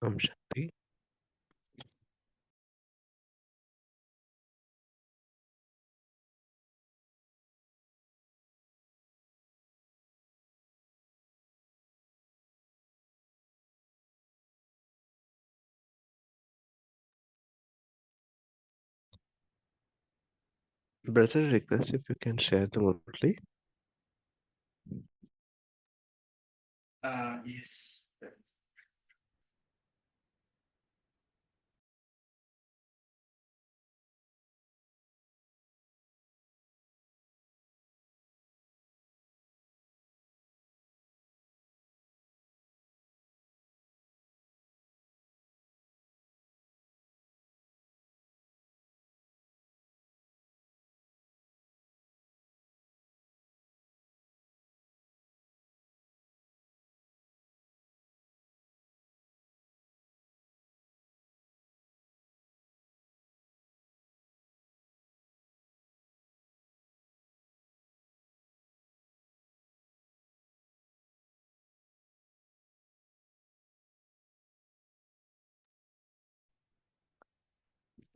Om Shanti. Brother, request if you can share the Murli. Yes.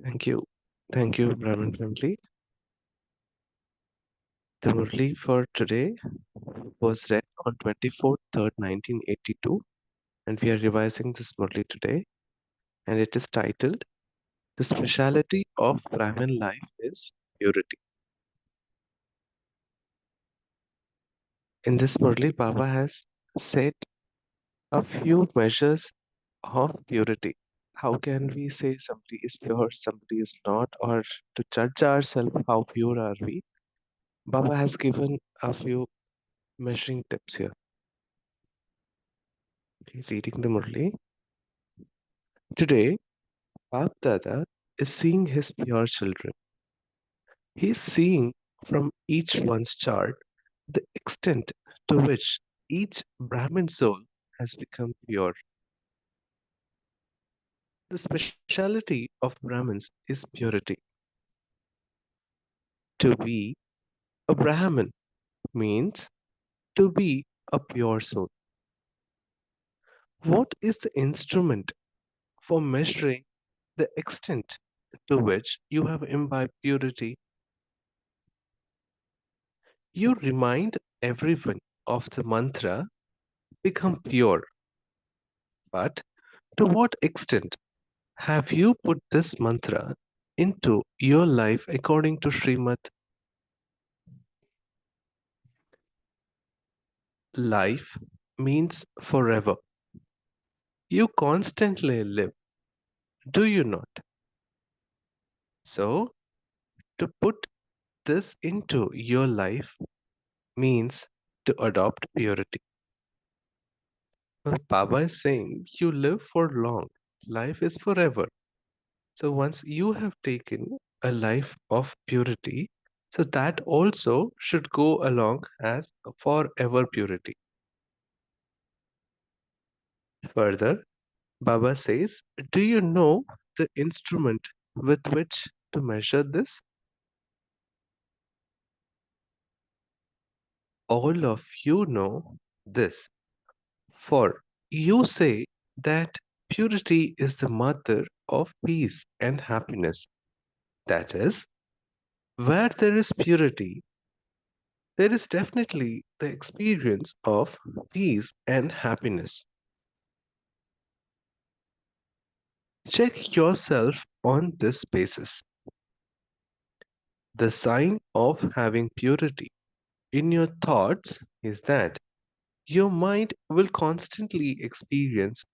Thank you. Thank you, Brahmin family. The Murli for today was read on 24th 3rd 1982, and we are revising this Murli today, and it is titled The Speciality of Brahmin Life is Purity. In this Murli, Baba has said a few measures of purity. How can we say somebody is pure, somebody is not, or to judge ourselves how pure are we? Baba has given a few measuring tips here. Okay, reading the Murli. Today, Bap Dada is seeing his pure children. He is seeing from each one's chart the extent to which each Brahmin soul has become pure. The speciality of Brahmins is purity. To be a Brahmin means to be a pure soul. What is the instrument for measuring the extent to which you have imbibed purity? You remind everyone of the mantra, become pure. But to what extent have you put this mantra into your life according to Srimad? Life means forever. You constantly live, do you not? So, to put this into your life means to adopt purity. Well, Baba is saying you live for long, life is forever. So, once you have taken a life of purity, so that also should go along as forever purity. Further, Baba says, do you know the instrument with which to measure this? All of you know this, for you say that purity is the mother of peace and happiness. That is, where there is purity, there is definitely the experience of peace and happiness. Check yourself on this basis. The sign of having purity in your thoughts is that your mind will constantly experience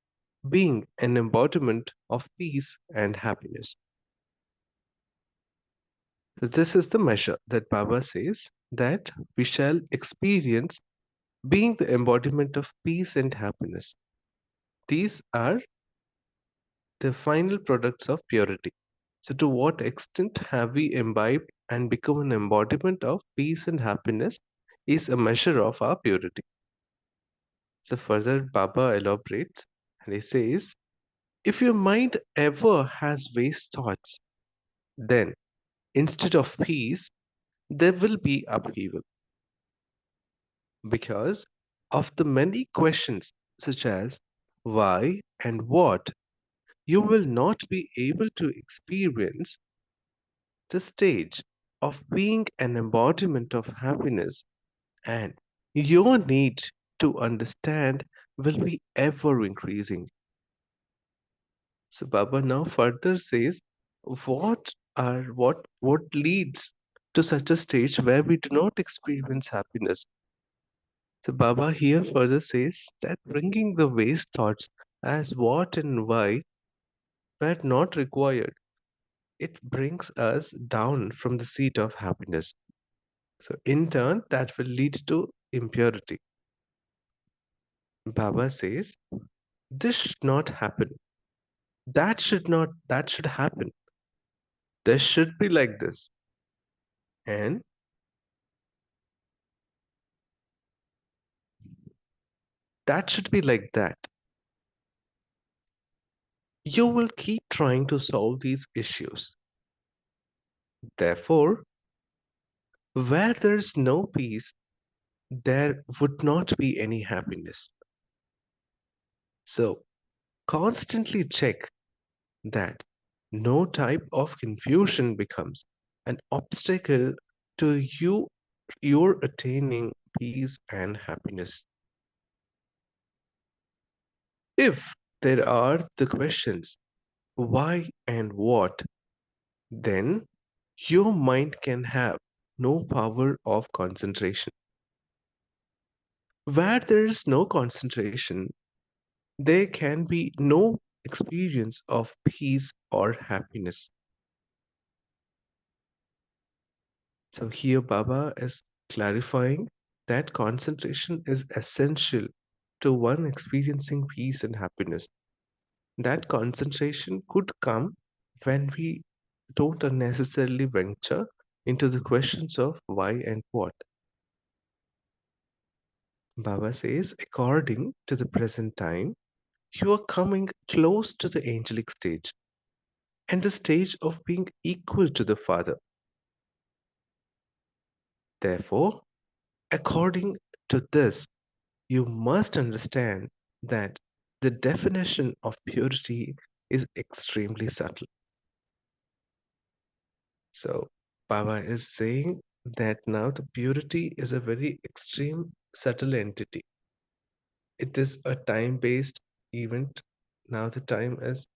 being an embodiment of peace and happiness. So this is the measure that Baba says that we shall experience being the embodiment of peace and happiness. These are the final products of purity. So, to what extent have we imbibed and become an embodiment of peace and happiness is a measure of our purity. So, further, Baba elaborates and he says, if your mind ever has waste thoughts, then instead of peace, there will be upheaval because of the many questions such as why and what. you will not be able to experience the stage of being an embodiment of happiness, and your need to understand will be ever increasing. So Baba now further says, what leads to such a stage where we do not experience happiness? So Baba here further says that bringing the waste thoughts as what and why were not required, it brings us down from the seat of happiness. So in turn, that will lead to impurity. Baba says, this should not happen. That should happen. This should be like this. And that should be like that. You will keep trying to solve these issues. Therefore, where there is no peace, there would not be any happiness. So, constantly check that no type of confusion becomes an obstacle to your attaining peace and happiness. If there are the questions why and what, then your mind can have no power of concentration. Where there is no concentration, there can be no experience of peace or happiness. So here Baba is clarifying that concentration is essential to one experiencing peace and happiness. That concentration could come when we don't unnecessarily venture into the questions of why and what. Baba says, according to the present time, you are coming close to the angelic stage and the stage of being equal to the Father. Therefore, according to this, you must understand that the definition of purity is extremely subtle. So, Baba is saying that now the purity is a very extreme, subtle entity. It is a time based event. Now, the time is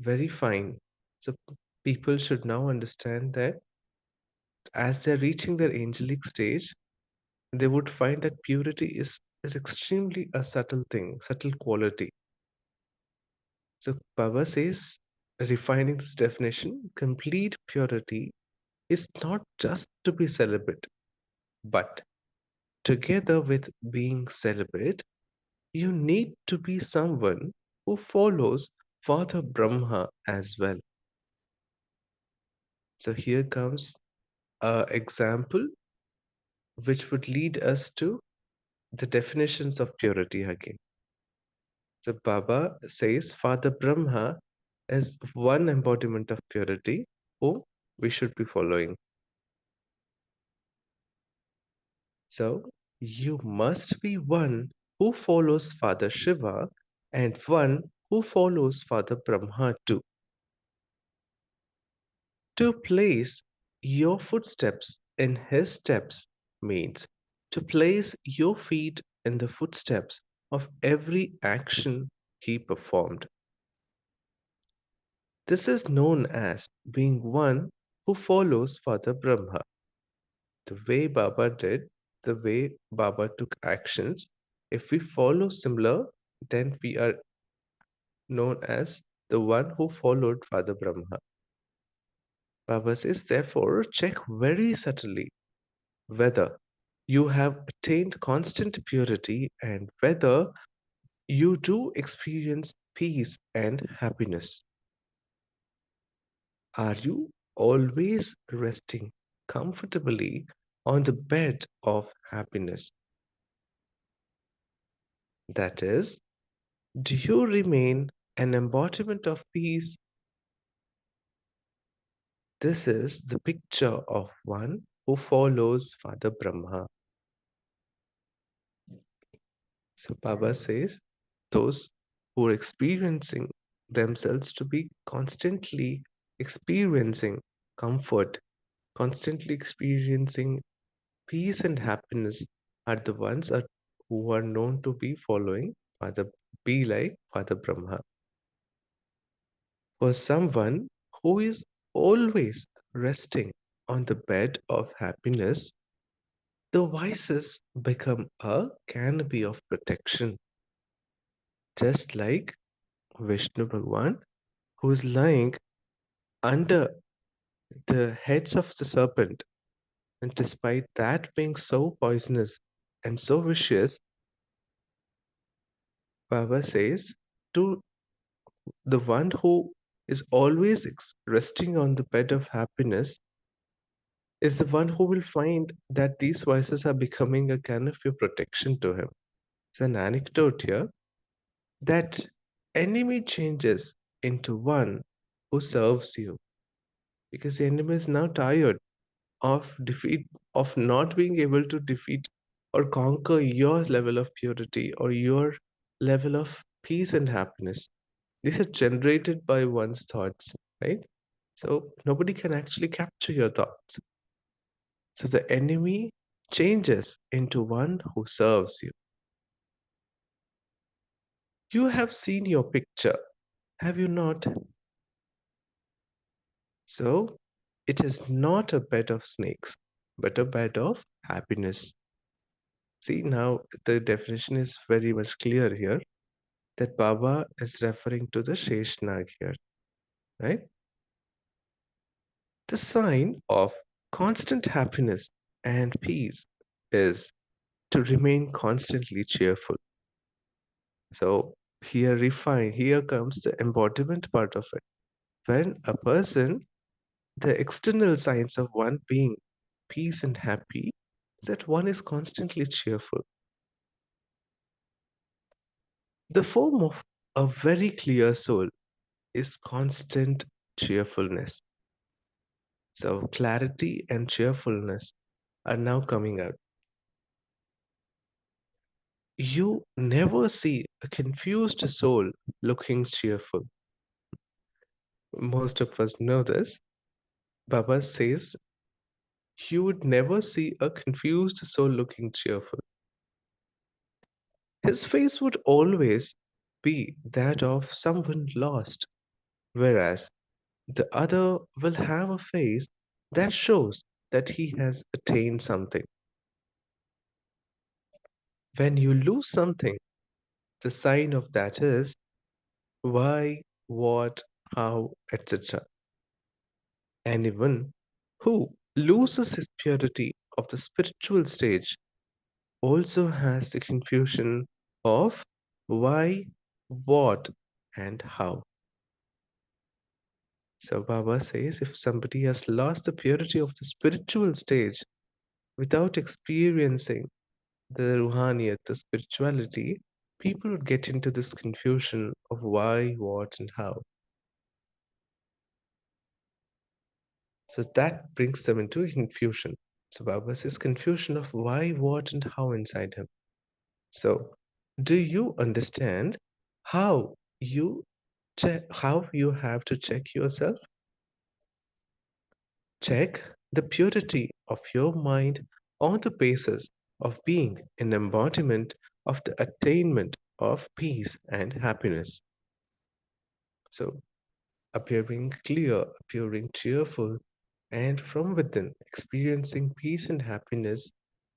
very fine. So, people should now understand that as they're reaching their angelic stage, they would find that purity is extremely a subtle thing, subtle quality. So Baba says, refining this definition, complete purity is not just to be celibate, but together with being celibate, you need to be someone who follows Father Brahma as well. So here comes an example which would lead us to the definitions of purity again. So Baba says Father Brahma is one embodiment of purity who we should be following. So you must be one who follows Father Shiva and one who follows Father Brahma too. To place your footsteps in his steps means to place your feet in the footsteps of every action he performed. This is known as being one who follows Father Brahma. The way Baba did, the way Baba took actions, if we follow similar, then we are known as the one who followed Father Brahma. Baba says, therefore, check very subtly whether you have attained constant purity and whether you do experience peace and happiness. Are you always resting comfortably on the bed of happiness? That is, do you remain an embodiment of peace? This is the picture of one who follows Father Brahma. So Baba says, those who are experiencing themselves to be constantly experiencing comfort, constantly experiencing peace and happiness are the ones who are known to be following Father, be like Father Brahma. For someone who is always resting on the bed of happiness, the vices become a canopy of protection, just like Vishnu Bhagwan, who is lying under the heads of the serpent, and despite that being so poisonous and so vicious, Baba says to the one who is always resting on the bed of happiness is the one who will find that these vices are becoming a canopy of protection to him. It's an anecdote here that enemy changes into one who serves you because the enemy is now tired of defeat, of not being able to defeat or conquer your level of purity or your level of peace and happiness. These are generated by one's thoughts, right? So nobody can actually capture your thoughts. So the enemy changes into one who serves you. You have seen your picture, have you not? So it is not a bed of snakes, but a bed of happiness. See, now the definition is very much clear here that Baba is referring to the Sheshnag here, right? The sign of constant happiness and peace is to remain constantly cheerful. So here comes the embodiment part of it. When a person, the external signs of one being peace and happy is that one is constantly cheerful. The form of a very clear soul is constant cheerfulness. So clarity and cheerfulness are now coming out. You never see a confused soul looking cheerful. Most of us know this. Baba says you would never see a confused soul looking cheerful. His face would always be that of someone lost, whereas the other will have a face that shows that he has attained something. When you lose something, the sign of that is why, what, how, etc. Anyone who loses his purity of the spiritual stage also has the confusion of why, what, and how. So Baba says if somebody has lost the purity of the spiritual stage without experiencing the ruhaniyat, the spirituality, people would get into this confusion of why, what, and how. So that brings them into confusion. So Baba says confusion of why, what, and how inside him. So, do you understand how how you have to check yourself? Check the purity of your mind on the basis of being an embodiment of the attainment of peace and happiness. So, appearing clear, appearing cheerful, and from within experiencing peace and happiness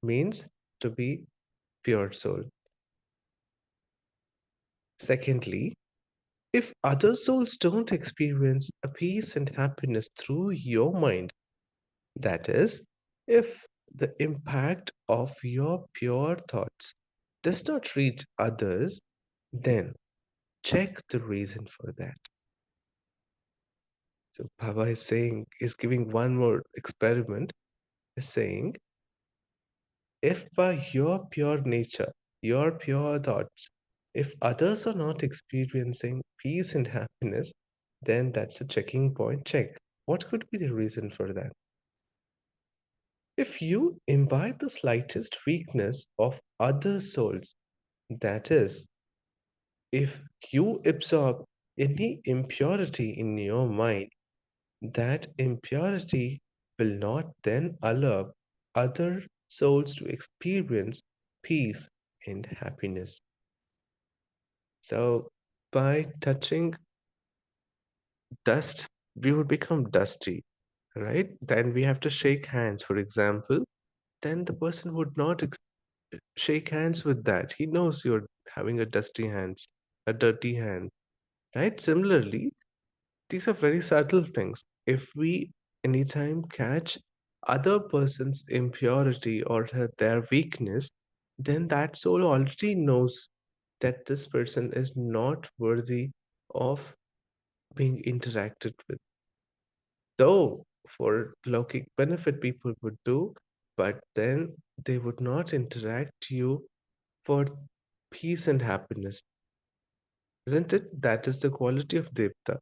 means to be pure soul. Secondly, if other souls don't experience a peace and happiness through your mind, that is, if the impact of your pure thoughts does not reach others, then check the reason for that. So Baba is giving one more experiment, is saying, if by your pure nature, your pure thoughts, if others are not experiencing peace and happiness, then that's a checking point. Check. What could be the reason for that? If you imbibe the slightest weakness of other souls, that is, if you absorb any impurity in your mind, that impurity will not then allow other souls to experience peace and happiness. So, by touching dust, we would become dusty, right? Then we have to shake hands, for example. Then the person would not shake hands with that. He knows you're having a dusty hands, a dirty hand, right? Similarly, these are very subtle things. If we anytime catch other person's impurity or their weakness, then that soul already knows that this person is not worthy of being interacted with. Though for Lokik benefit people would do, but then they would not interact you for peace and happiness. Isn't it? That is the quality of Devta.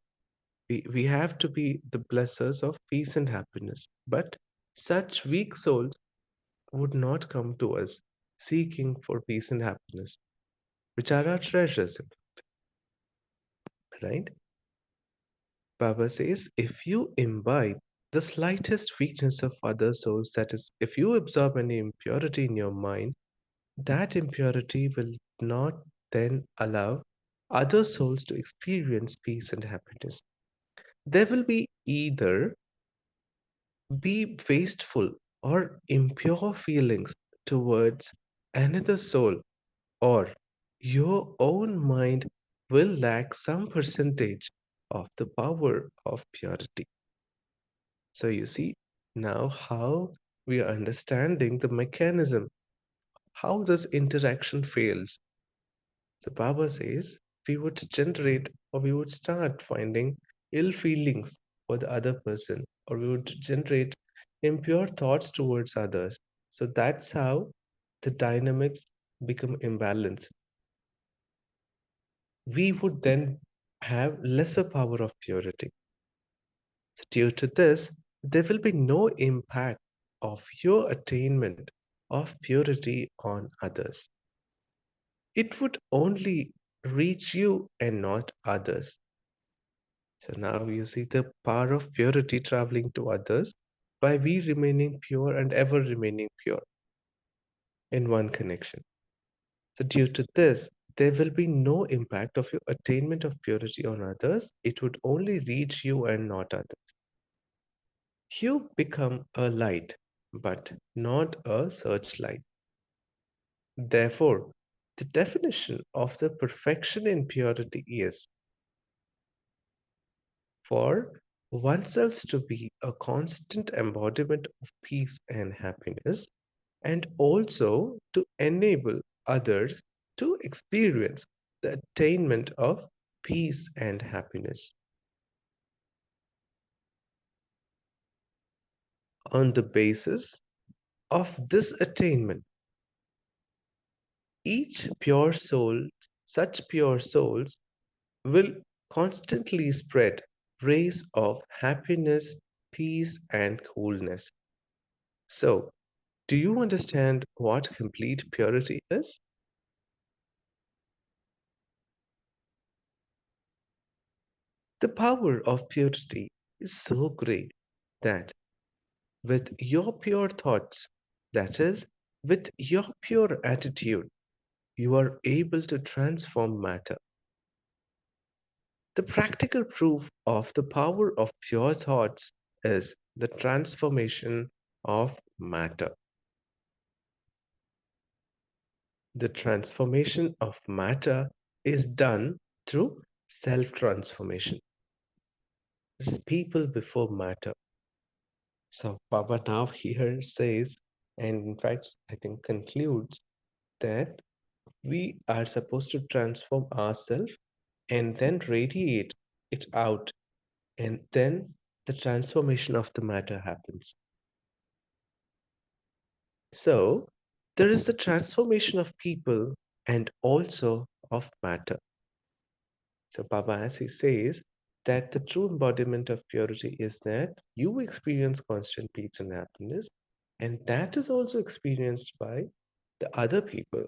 We have to be the blessers of peace and happiness. But such weak souls would not come to us seeking for peace and happiness, which are our treasures, right? Baba says, if you imbibe the slightest weakness of other souls, that is, if you absorb any impurity in your mind, that impurity will not then allow other souls to experience peace and happiness. There will be wasteful or impure feelings towards another soul, or your own mind will lack some percentage of the power of purity. So you see now how we are understanding the mechanism, how this interaction fails. So Baba says we would generate or we would start finding ill feelings for the other person, or we would generate impure thoughts towards others. So that's how the dynamics become imbalanced. We would then have lesser power of purity. So due to this, there will be no impact of your attainment of purity on others. It would only reach you and not others. So now you see the power of purity traveling to others by we remaining pure and ever remaining pure in one connection. So due to this, there will be no impact of your attainment of purity on others. It would only reach you and not others. You become a light, but not a searchlight. Therefore, the definition of the perfection in purity is for oneself to be a constant embodiment of peace and happiness, and also to enable others to experience the attainment of peace and happiness. On the basis of this attainment, each pure soul, such pure souls, will constantly spread rays of happiness, peace, and coolness. So, do you understand what complete purity is? The power of purity is so great that with your pure thoughts, that is, with your pure attitude, you are able to transform matter. The practical proof of the power of pure thoughts is the transformation of matter. The transformation of matter is done through self transformation. It's people before matter. So Baba now here says, and in fact, I think concludes that we are supposed to transform ourselves and then radiate it out, and then the transformation of the matter happens. So there is the transformation of people and also of matter. So Baba, as he says, that the true embodiment of purity is that you experience constant peace and happiness, and that is also experienced by the other people,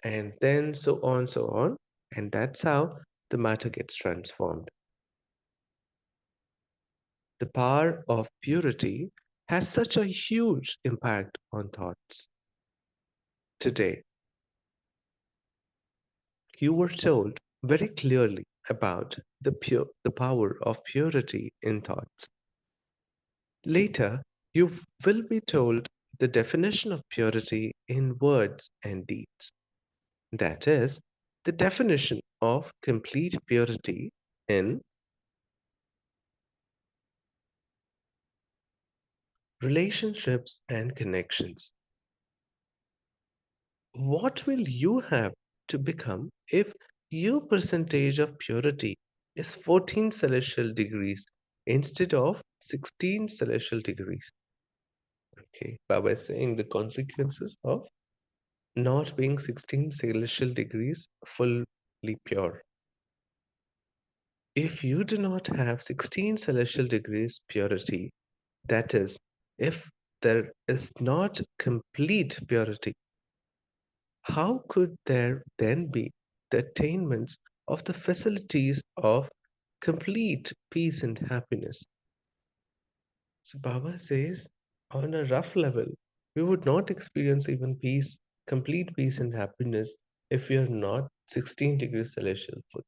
and then so on, and that's how the matter gets transformed. The power of purity has such a huge impact on thoughts. Today, you were told very clearly about the power of purity in thoughts. Later, you will be told the definition of purity in words and deeds. That is, the definition of complete purity in relationships and connections. What will you have to become if your percentage of purity is 14 celestial degrees instead of 16 celestial degrees? Okay, Baba is saying the consequences of not being 16 celestial degrees fully pure. If you do not have 16 celestial degrees purity, that is, if there is not complete purity, how could there then be the attainments of the facilities of complete peace and happiness? So Baba says, on a rough level, we would not experience even peace, complete peace and happiness if we are not 16 degrees celestial full.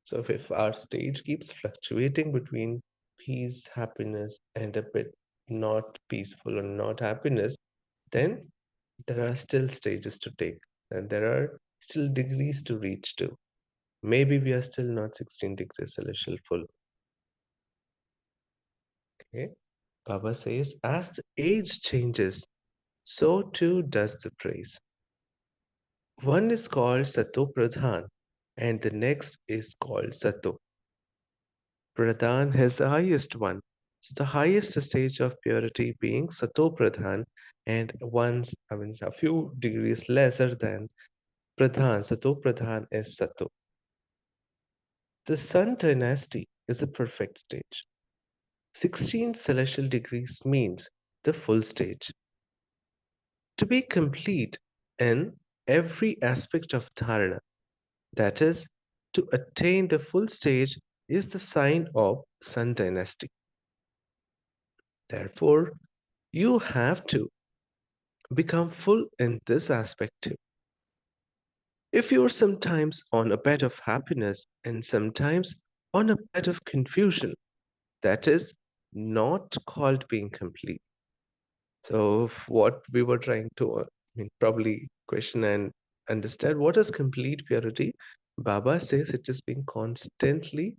So if our stage keeps fluctuating between peace, happiness, and a bit not peaceful or not happiness, then there are still stages to take and there are still degrees to reach to. Maybe we are still not 16 degrees celestial full. Okay. Baba says, as the age changes, so too does the praise. One is called Sato Pradhan and the next is called Sato. Pradhan has the highest one. So the highest stage of purity being Sato Pradhan and a few degrees lesser than Pradhan. Sato Pradhan is Sato. The Sun dynasty is the perfect stage. 16 celestial degrees means the full stage. To be complete in every aspect of dharana, that is, to attain the full stage, is the sign of Sun dynasty. Therefore, you have to become full in this aspect too. If you are sometimes on a bed of happiness and sometimes on a bed of confusion, that is not called being complete. So, what we were trying to, probably question and understand what is complete purity. Baba says it is being constantly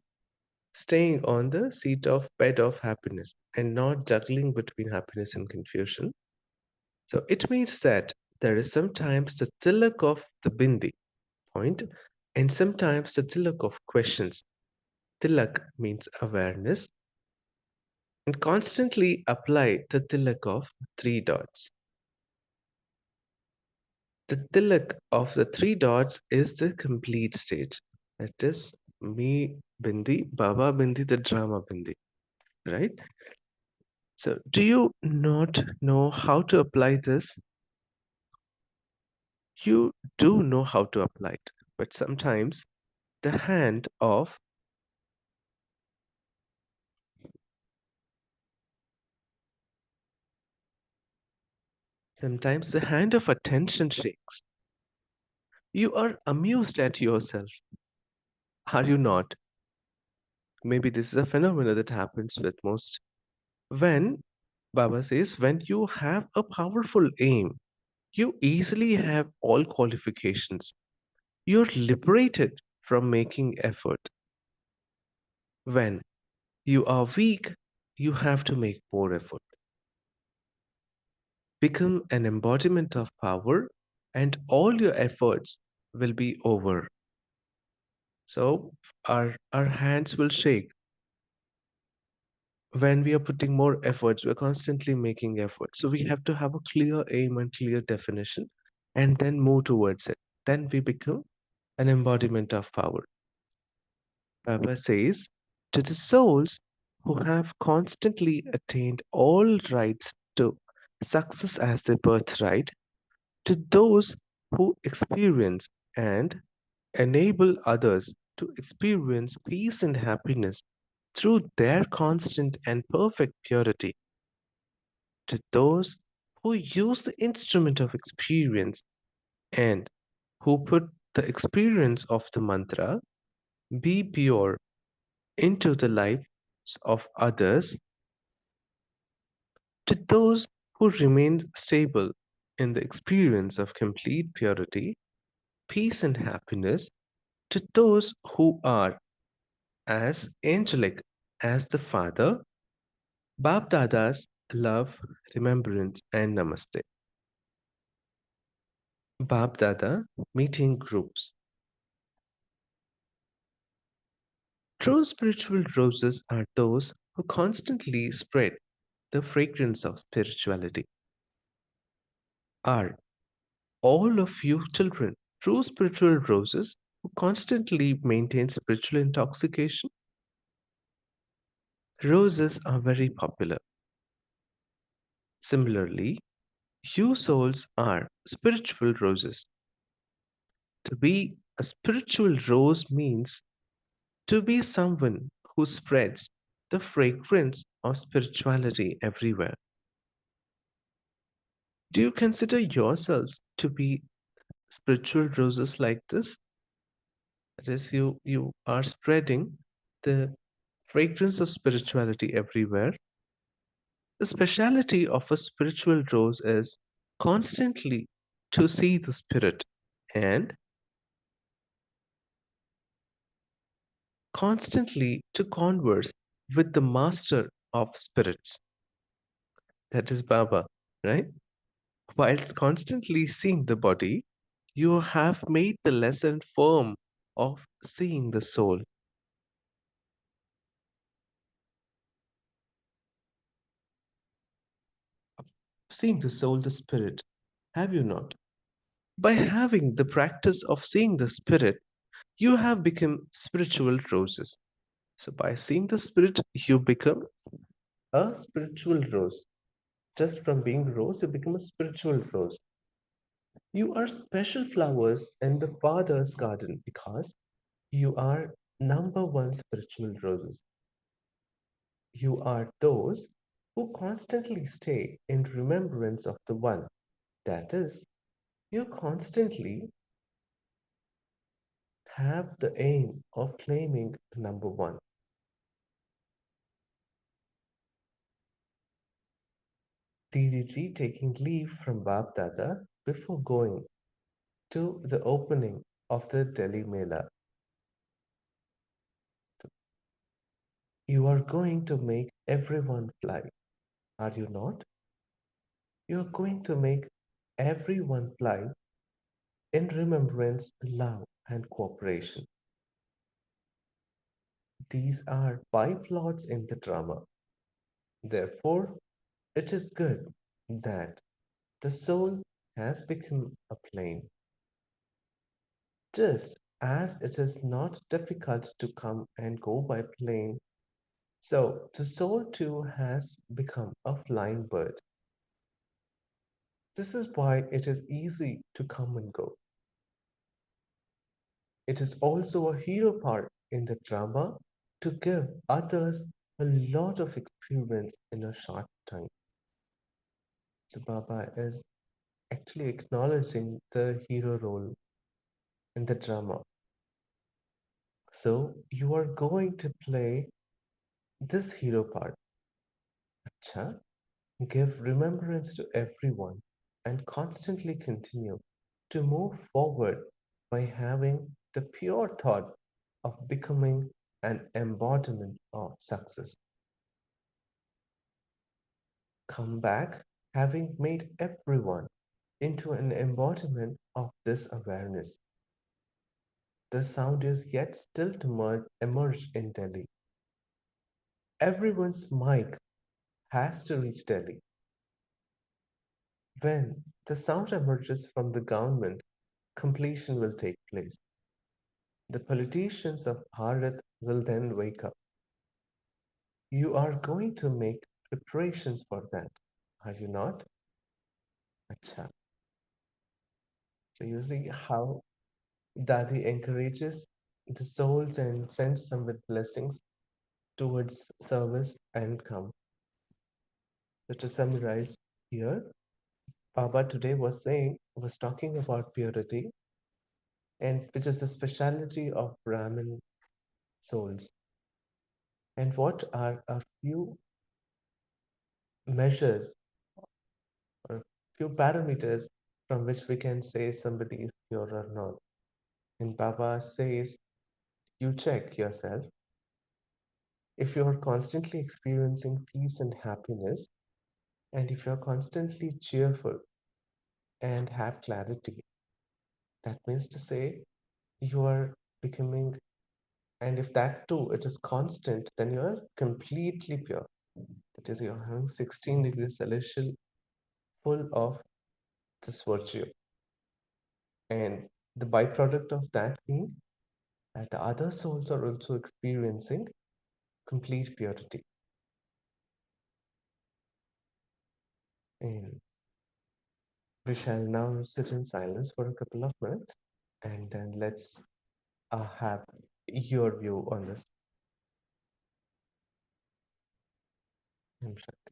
staying on the seat of bed of happiness and not juggling between happiness and confusion. So, it means that there is sometimes the tilak of the bindi point and sometimes the tilak of questions. Tilak means awareness and constantly apply the tilak of three dots. The tilak of the three dots is the complete stage. That is me bindi, Baba bindi, the drama bindi, right? So, do you not know how to apply this? You do know how to apply it, but of sometimes the hand of attention shakes. You are amused at yourself, are you not? Maybe this is a phenomenon that happens with most. When Baba says, when you have a powerful aim, you easily have all qualifications. You're liberated from making effort. When you are weak, you have to make more effort. Become an embodiment of power, and all your efforts will be over. So our hands will shake when we are putting more efforts. We're constantly making efforts. So we have to have a clear aim and clear definition and then move towards it. Then we become an embodiment of power. Baba says, to the souls who have constantly attained all rights to success as their birthright, to those who experience and enable others to experience peace and happiness, through their constant and perfect purity, to those who use the instrument of experience and who put the experience of the mantra, be pure, into the lives of others, to those who remain stable in the experience of complete purity, peace, and happiness, to those who are as angelic as the Father, Bab Dada's love, remembrance, and namaste. Bab Dada meeting groups. True spiritual roses are those who constantly spread the fragrance of spirituality. Are all of you children true spiritual roses who constantly maintain spiritual intoxication? Roses are very popular. Similarly, you souls are spiritual roses. To be a spiritual rose means to be someone who spreads the fragrance of spirituality everywhere. Do you consider yourselves to be spiritual roses like this? That is, you are spreading the fragrance of spirituality everywhere. The speciality of a spiritual rose is constantly to see the spirit and constantly to converse with the master of spirits, that is Baba, right? Whilst constantly seeing the body, you have made the lesson firm of seeing the soul. Seeing the soul, the spirit, have you not? By having the practice of seeing the spirit, you have become spiritual roses. So, by seeing the spirit, you become a spiritual rose. Just from being rose, you become a spiritual rose. You are special flowers in the Father's garden because you are number one spiritual roses. You are those who constantly stay in remembrance of the One. That is, you constantly have the aim of claiming number one. DDG taking leave from Bab Dada before going to the opening of the Delhi Mela. You are going to make everyone fly, are you not? You are going to make everyone fly in remembrance, love, and cooperation. These are byplots in the drama. Therefore, it is good that the soul has become a plane, just as it is not difficult to come and go by plane. So the soul too has become a flying bird. This is why it is easy to come and go. It is also a hero part in the drama to give others a lot of experience in a short time. So Baba is actually acknowledging the hero role in the drama. So you are going to play this hero part. Acha, give remembrance to everyone and constantly continue to move forward by having the pure thought of becoming an embodiment of success. Come back having made everyone into an embodiment of this awareness. The sound is yet still to emerge in Delhi. Everyone's mic has to reach Delhi. When the sound emerges from the government, completion will take place. The politicians of Bharat will then wake up. You are going to make preparations for that, are you not? Acha. So you see how Dadi encourages the souls and sends them with blessings. towards service and calm. So to summarize here, Baba today was talking about purity, and which is the speciality of Brahmin souls. And what are a few measures or few parameters from which we can say somebody is pure or not? And Baba says, you check yourself. If you are constantly experiencing peace and happiness, and if you're constantly cheerful and have clarity, that means to say you are becoming, and if that too it is constant, then you are completely pure. That is, you're having 16 degrees celestial full of this virtue. And the byproduct of that being that the other souls are also experiencing complete purity. And we shall now sit in silence for a couple of minutes and then let's have your view on this. Om Shanti.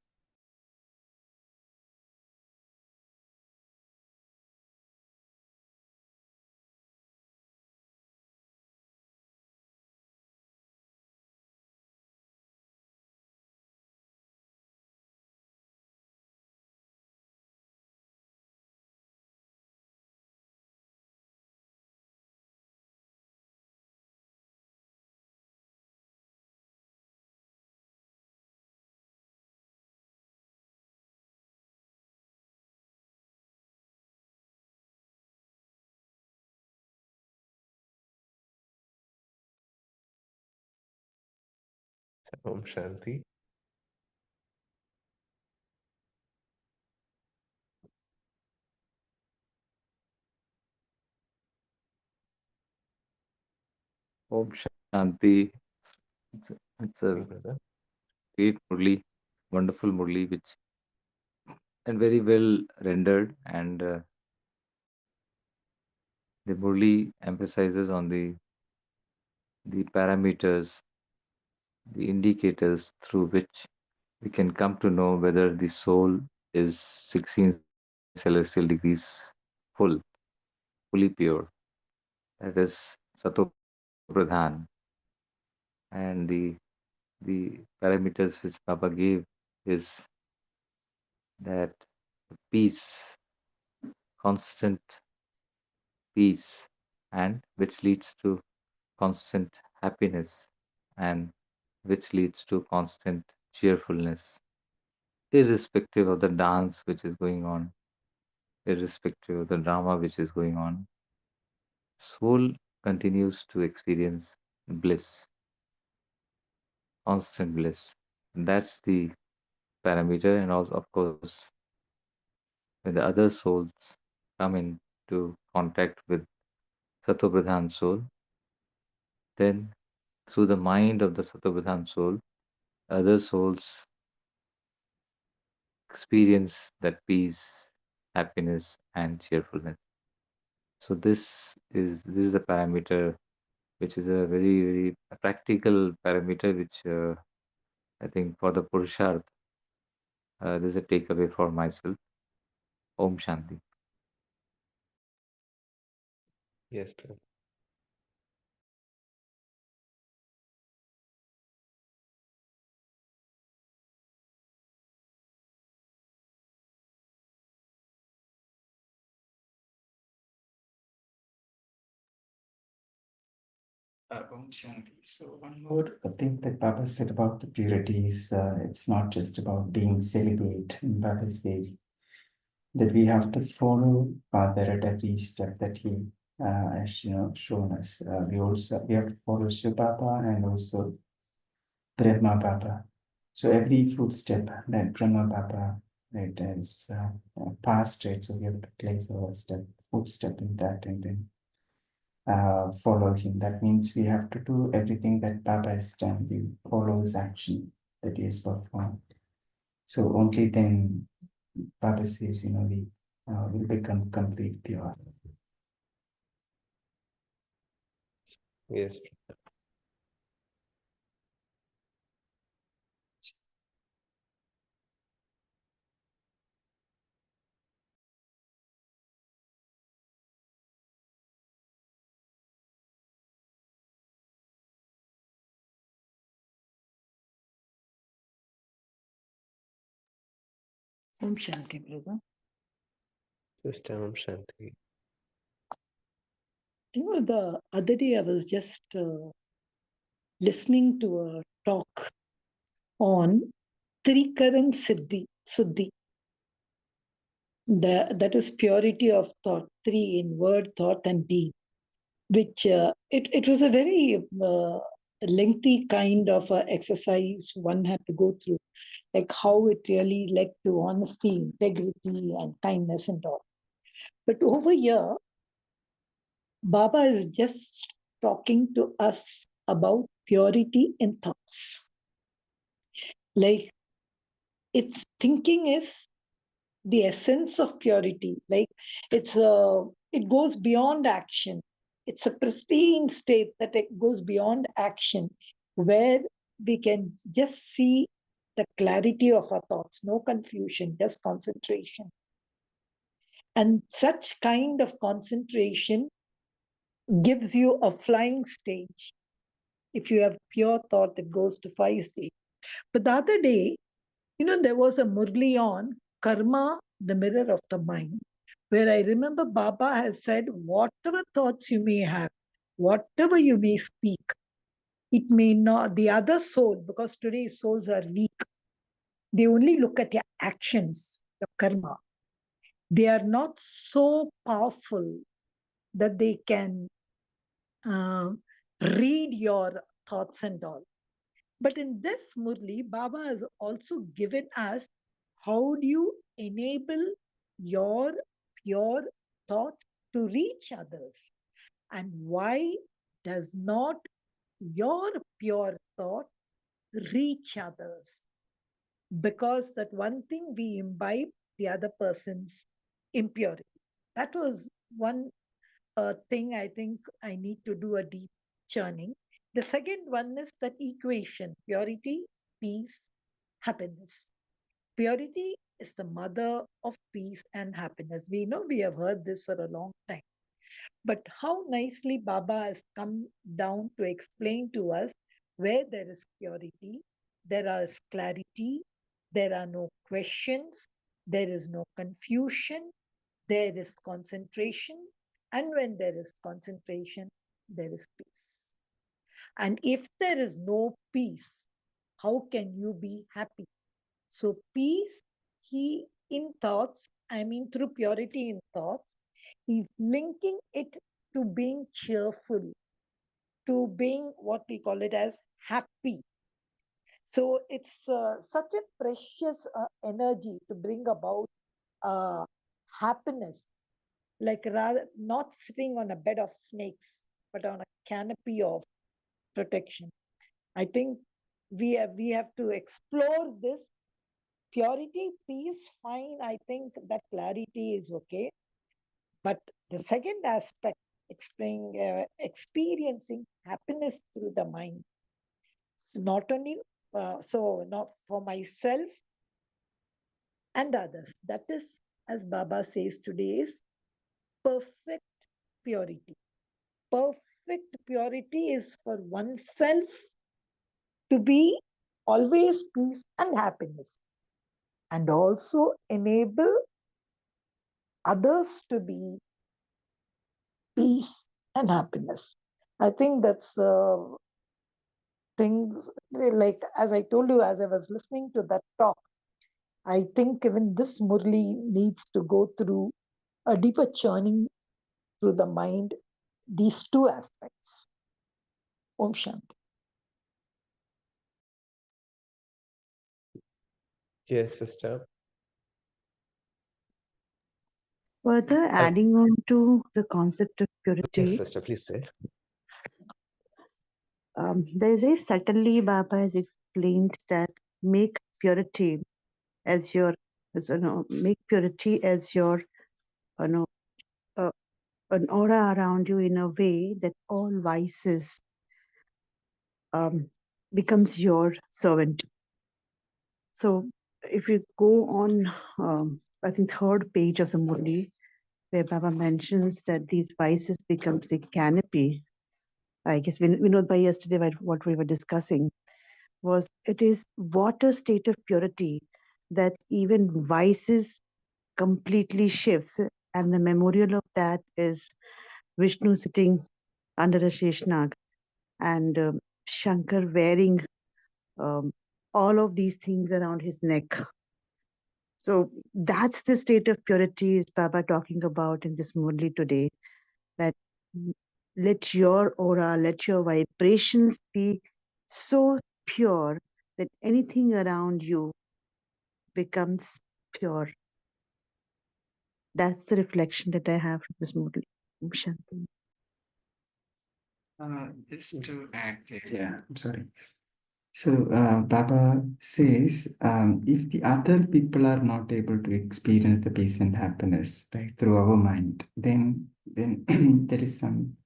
Om Shanti. Om Shanti. It's a My brother. great Murli, wonderful Murli, which and very well rendered. And the Murli emphasizes on the parameters, the indicators through which we can come to know whether the soul is 16 celestial degrees full, fully pure. That is Satopradhan. And the parameters which Baba gave is that peace, constant peace, and which leads to constant happiness, and which leads to constant cheerfulness, irrespective of the dance which is going on, irrespective of the drama which is going on. Soul continues to experience bliss, constant bliss. And that's the parameter. And also, of course, when the other souls come into contact with Satopradhan soul, then through the mind of the Satopradhan soul, other souls experience that peace, happiness, and cheerfulness. So this is the parameter, which is a very practical parameter, which I think for the Purusharth, there's a takeaway for myself. Om Shanti. Yes, brother. Om Shanti. So one more thing that Baba said about the purities, it's not just about being celibate. Baba says that we have to follow Father at every step that he has shown us. We have to follow Shiv Baba and also Brahma Baba. So every footstep that Brahma Baba right, has passed, right? So we have to place our footstep in that and then follow him. That means we have to do everything that Baba has done. We follow his action that he has performed. So only then Baba says, we will become complete pure. Yes, Om Shanti, brother. Sister Om Shanti. The other day I was just listening to a talk on Trikaran Suddhi. That is purity of thought, three in word, thought, and deed. Which it was a very lengthy kind of exercise one had to go through, like how it really led to honesty, integrity, and kindness and all. But over here, Baba is just talking to us about purity in thoughts. Like its thinking is the essence of purity. Like it goes beyond action. It's a pristine state that it goes beyond action, where we can just see the clarity of our thoughts, no confusion, just concentration. And such kind of concentration gives you a flying stage. If you have pure thought, it goes to 5 stage. But the other day, there was a Murli on karma, the mirror of the mind, where I remember Baba has said, whatever thoughts you may have, whatever you may speak, it may not, the other soul, because today's souls are weak, they only look at your actions, your karma. They are not so powerful that they can uh, read your thoughts and all. But in this Murli, Baba has also given us how do you enable your pure thoughts to reach others, and why does not your pure thought reach others? Because that one thing we imbibe the other person's impurity. That was one thing I think I need to do a deep churning. The second one is that equation: purity, peace, happiness. Purity is the mother of peace and happiness. We know, we have heard this for a long time. But how nicely Baba has come down to explain to us where there is purity, there is clarity, there are no questions, there is no confusion, there is concentration. And when there is concentration, there is peace. And if there is no peace, how can you be happy? So peace, he in thoughts, I mean through purity in thoughts, he's linking it to being cheerful, to being what we call it as happy. So it's such a precious energy to bring about happiness, like rather not sitting on a bed of snakes, but on a canopy of protection. I think we have to explore this. Purity, peace, fine. I think that clarity is okay. But the second aspect, experiencing happiness through the mind. So not only not for myself and others. That is, as Baba says today, is perfect purity. Perfect purity is for oneself to be always peace and happiness, and also enable others to be peace and happiness. I think that's things like, as I told you, as I was listening to that talk, I think even this Murli needs to go through a deeper churning through the mind, these two aspects. Om Shanti. Yes, sister. Further I, adding on to the concept of yes, purity, sister, please say. there is very subtly Baba has explained that make purity as your, make purity as your, you know, uh, an aura around you in a way that all vices um, becomes your servant. So if you go on, I think third page of the Murli, where Baba mentions that these vices becomes the canopy. I guess we know by yesterday what we were discussing was it is water state of purity that even vices completely shifts, and the memorial of that is Vishnu sitting under a Sheshnag, and Shankar wearing um, all of these things around his neck. So that's the state of purity is Baba talking about in this Murli today, that let your aura, let your vibrations be so pure that anything around you becomes pure. That's the reflection that I have from this Murli. Shanti. Just to add there, yeah, I'm sorry. So Baba says, if the other people are not able to experience the peace and happiness, right, through our mind, then there is some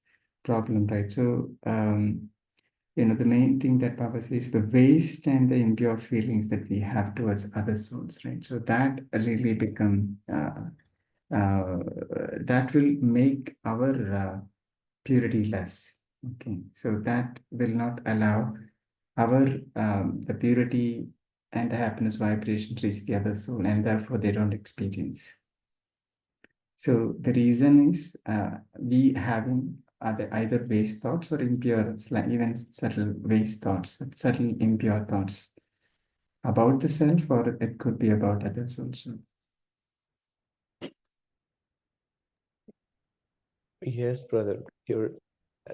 problem, right? So the main thing that Baba says, the waste and the impure feelings that we have towards other souls, right? So that really become that will make our purity less. Okay, so that will not allow our the purity and the happiness vibration reach the other soul, and therefore they don't experience. So the reason is we having either waste thoughts or impure, like even subtle waste thoughts, subtle impure thoughts about the self, or it could be about others also. Yes, brother.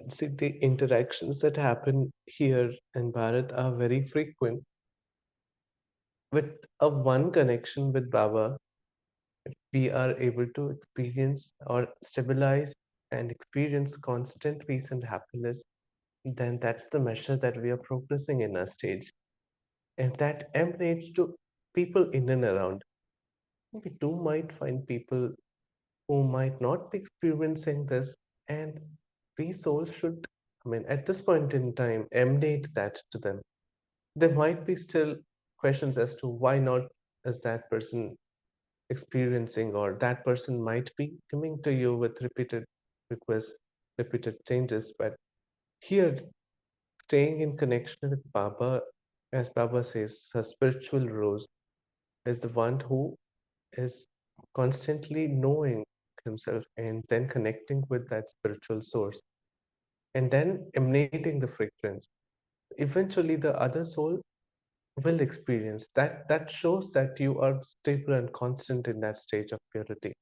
See, the interactions that happen here in Bharat are very frequent. With a one connection with Baba, we are able to experience or stabilize and experience constant peace and happiness. Then that's the measure that we are progressing in our stage. And that emanates to people in and around. We too might find people who might not be experiencing this, and we souls should, I mean, at this point in time, emanate that to them. There might be still questions as to why not is that person experiencing, or that person might be coming to you with repeated requests, repeated changes. But here, staying in connection with Baba, as Baba says, her spiritual rose is the one who is constantly knowing himself and then connecting with that spiritual source and then emanating the fragrance. Eventually, the other soul will experience that. That shows that you are stable and constant in that stage of purity.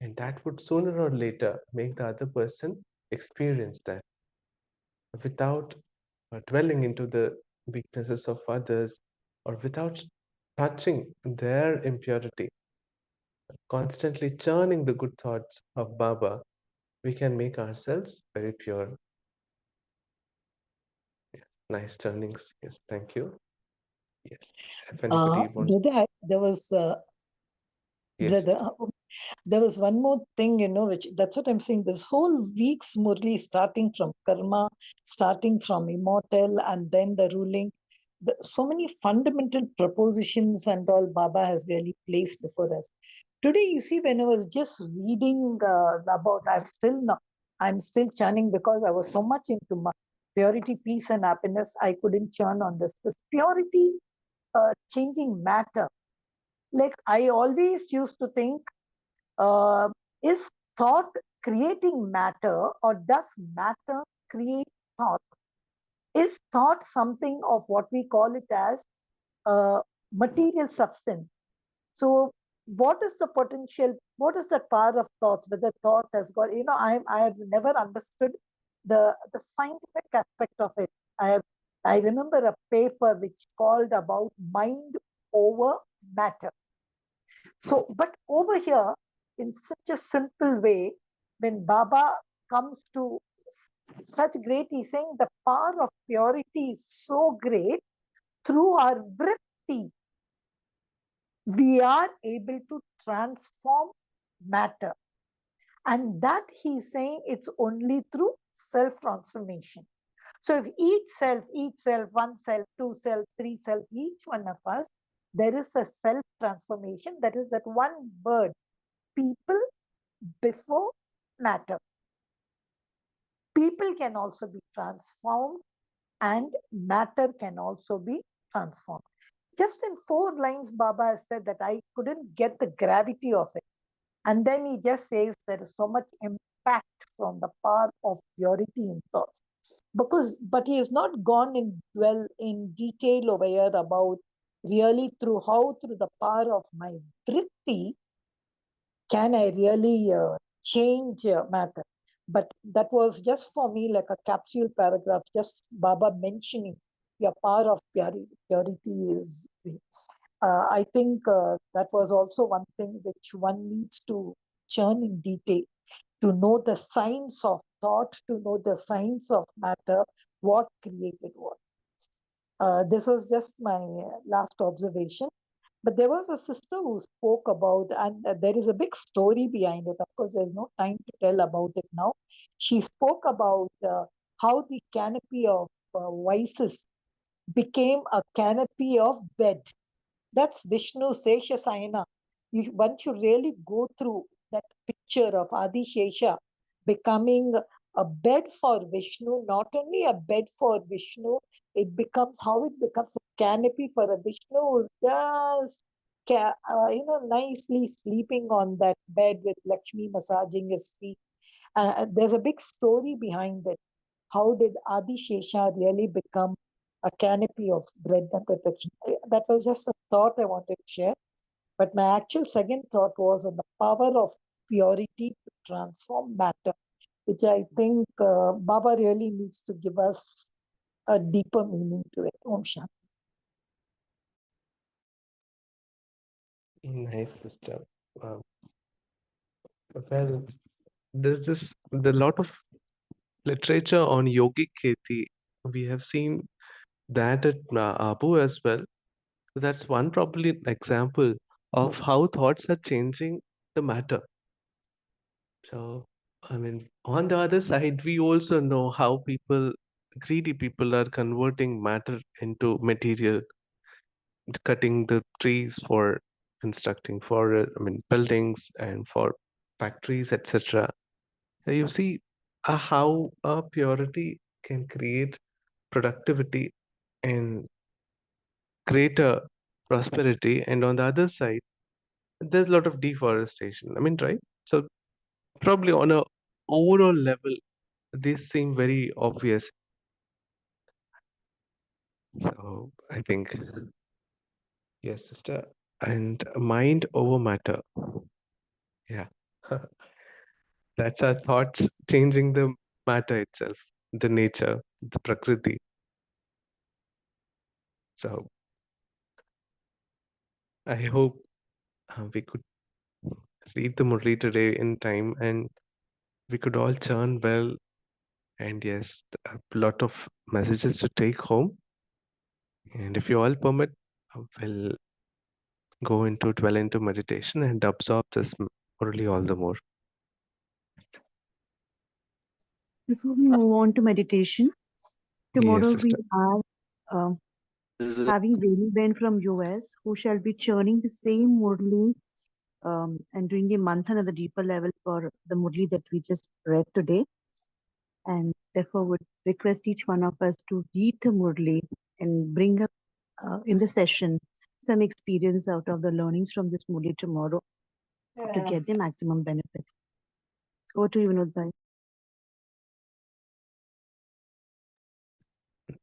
And that would sooner or later make the other person experience that without dwelling into the weaknesses of others or without touching their impurity, constantly churning the good thoughts of Baba, we can make ourselves very pure. Nice turnings. Yes, thank you. Yes, if anybody wants, Brother, there was yes, brother. There was one more thing, which that's what I'm saying. This whole week's Murli, starting from karma, starting from immortal, and then the ruling. So many fundamental propositions and all Baba has really placed before us. Today, you see, when I was just reading about, I'm still churning because I was so much into purity, peace, and happiness. I couldn't churn on this purity, changing matter. Like I always used to think, uh, is thought creating matter, or does matter create thought? Is thought something of what we call it as material substance? So, what is the potential? What is the power of thoughts? Whether thought has got, I have never understood the scientific aspect of it. I remember a paper which called about mind over matter. So, but over here, in such a simple way, when Baba comes to such great, he's saying the power of purity is so great, through our vritti, we are able to transform matter. And that he's saying it's only through self-transformation. So if each self, one self, two self, three self, each one of us, there is a self-transformation. That is that one word, people before matter. People can also be transformed and matter can also be transformed. Just in 4 lines, Baba has said that I couldn't get the gravity of it. And then he just says there is so much impact from the power of purity in thoughts. But he has not gone in dwell in detail over here about really through the power of my vritti can I really change matter. But that was just for me like a capsule paragraph, just Baba mentioning your power of purity is great. I think that was also one thing which one needs to churn in detail to know the science of thought, to know the science of matter, what created what. This was just my last observation. But there was a sister who spoke about, and there is a big story behind it. Of course, there's no time to tell about it now. She spoke about how the canopy of vices became a canopy of bed. That's Vishnu Seshasayana. One should really go through that picture of Adi Shesha becoming a bed for Vishnu, not only a bed for Vishnu, it becomes a canopy for a Vishnu who's just nicely sleeping on that bed with Lakshmi massaging his feet. There's a big story behind it. How did Adi Shesha really become a canopy of bread and protection? That was just a thought I wanted to share. But my actual second thought was on the power of purity to transform matter, which I think Baba really needs to give us a deeper meaning to it. Om Shanti. Nice, sister. Um, well, there's the lot of literature on yogic Kriti. We have seen that at Abu as well. That's one probably an example of how thoughts are changing the matter. So, I mean, on the other side, we also know how greedy people are converting matter into material, cutting the trees for constructing buildings and for factories, etc. You see how purity can create productivity and greater prosperity, and on the other side, there's a lot of deforestation. I mean, right? So probably on a overall level, these seem very obvious. So I think yes, sister, and mind over matter. Yeah, that's our thoughts changing the matter itself, the nature, the prakriti. So I hope we could read the Murli today in time, and we could all churn well. And yes, a lot of messages to take home. And if you all permit, we'll dwell into meditation and absorb this Murli all the more. Before we move on to meditation, Yes, tomorrow we sister. are uh, having Rainy Ben from US who shall be churning the same Murli and doing the manthan at the deeper level for the Murli that we just read today. And therefore would request each one of us to read the Murli and bring up in the session some experience out of the learnings from this Murli tomorrow to get the maximum benefit. Over to you, Vinod bhai.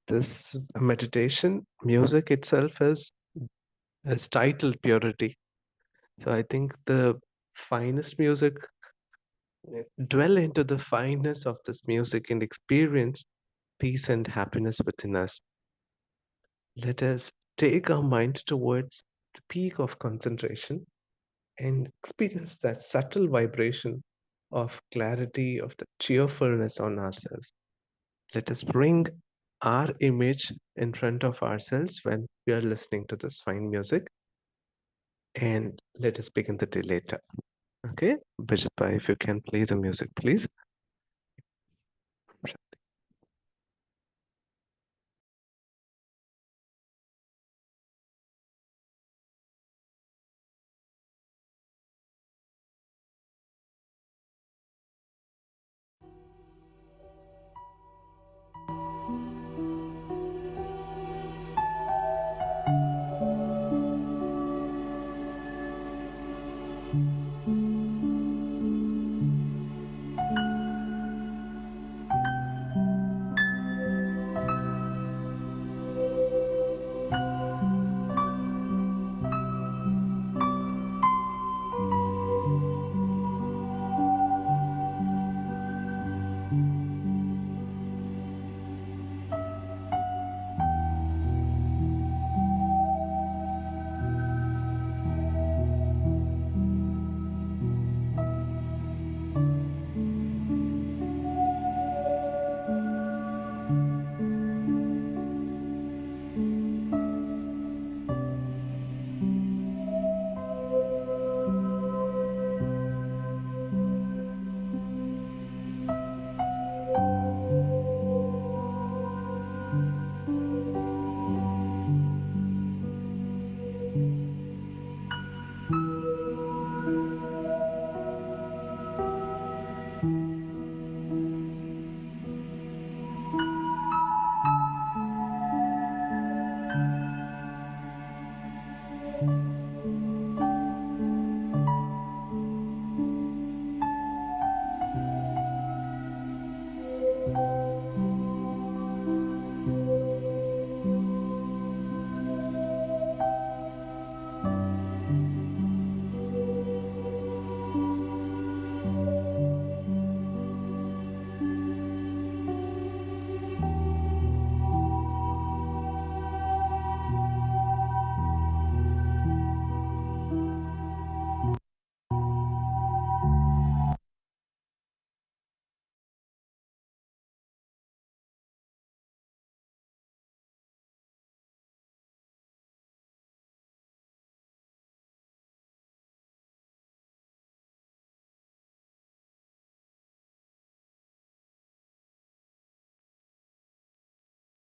This meditation music itself is titled Purity. So I think the finest music, dwell into the fineness of this music and experience peace and happiness within us. Let us take our mind towards the peak of concentration and experience that subtle vibration of clarity, of the cheerfulness on ourselves. Let us bring our image in front of ourselves when we are listening to this fine music, and let us begin the day later. Okay, Bijit Bhai, if you can play the music, please.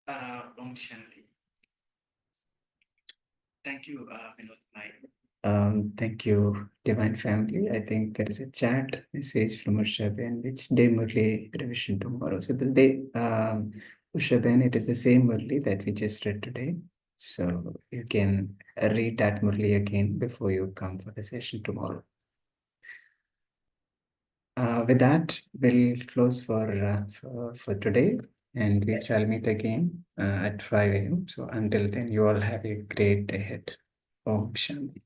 Om Shanti. Thank you, Vinod. Thank you, Divine Family. I think there is a chat message from Ushaben. Which day Murli revision tomorrow? So the day, Ushaben, it is the same Murli that we just read today. So you can read that Murli again before you come for the session tomorrow. With that, we'll close for today, and we shall meet again at 5 a.m. So until then, you all have a great day ahead. Om Shanti.